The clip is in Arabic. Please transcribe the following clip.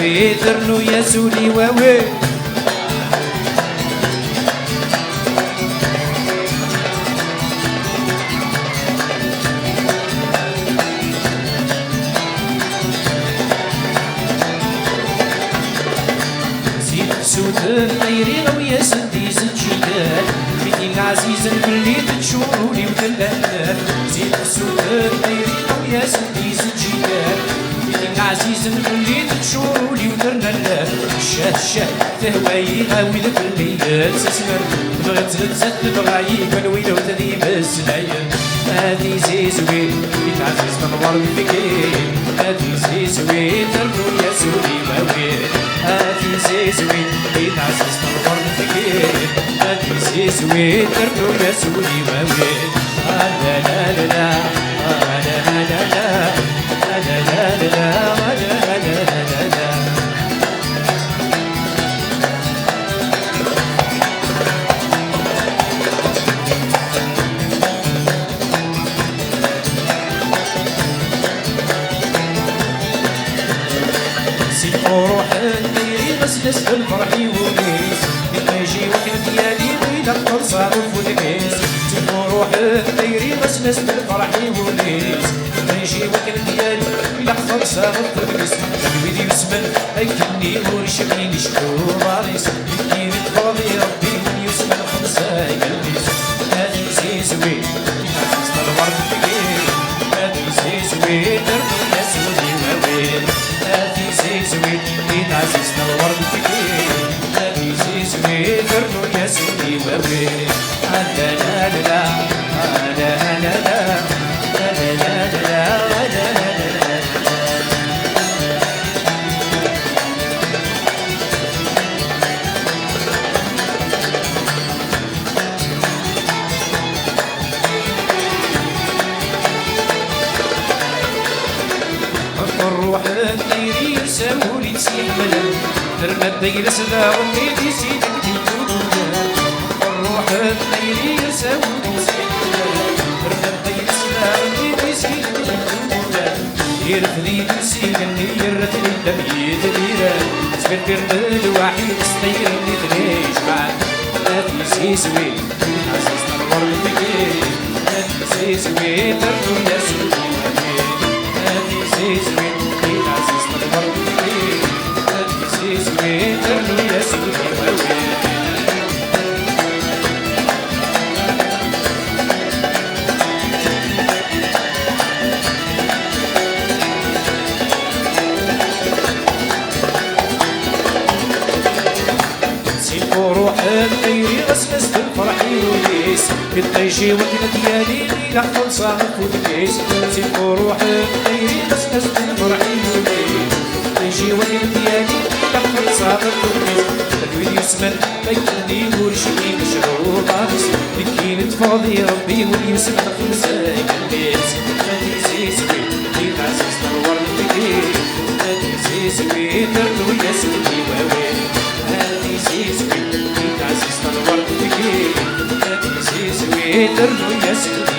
زوي درنو يا سولي واوي سود الطيري ويا سدي زد جدال بيتي العزيز اللي تشورولي وتلال زيد سود الطيري ويا سدي زد جدال بيتي العزيز اللي تشورولي وتلال الشاه تهواي غاوي ذاك الليل تسمر بغيت تزد بغايك من ويلو تذيب السلايل هادي زيزوي يتعزز تنور الفكير هادي زيزوي ترنو يا سوري ماويل هادي زيزوي يتعزز تنور الفكير هادي زيزوي ترنو يا سوري ماويل لا لا لا لا لا لا لا لا لا لا لا لا لا وروح الديري مسلس بالفرح يونيس لما يجي وكل ديالي ويلا القرصة والفودكيس وروح الديري مسلس بالفرح يونيس لما يجي وكل ديالي ويلا القرصة والفودكيس ويدي يسمن أكلني ورشميني شكو باريس يكين تفاضي ربي من يسمن خمسة يلبس هادي زيزوي يتعزز الورد فكير هادي زيزوي درنو يا سودي وويل هادي زيزوي يتعزز الورد فكير هادي زيزوي درنو يا سودي وويل لا لا لا لا لا لا لا لا لا لا الروح الديري يساولي تسيح ملل ترمى الدير سدا ونيدي سيدك تيتودا الروح الديري يساولي تسيح ملل ترمى الدير سدا ونيدي سيدك تيتودا يرفدي تنسيق اللي يرتل الدميت ديرا سبير الوحيد ستير اللي تريش معاك هاتي سيسوي عزيز نور الفكير هاتي سيسوي ترنو يا سودي هاتي سيسوي عزيز نور الفكير هاتي سيسوي ترنو يا سودي وروح الطيري غسلس بالفرح يونيس بالطيشي وكنا ديالي ليلة خلصة الفودكيس سيب وروح الطيري غسلس بالفرح يونيس بالطيشي وكنا ديالي ليلة خلصة الفودكيس تدوين يسمن بيكني ورشيني مشروع باريس بكين تفاضي ربي واليسمن خلصة يكليس هادي زيزوي يتعزز نور الفكير هادي زيزوي درنو يا سودي واويل هادي زيزوي يتعزز نور الفكير هادي زيزوي درنو يا سودي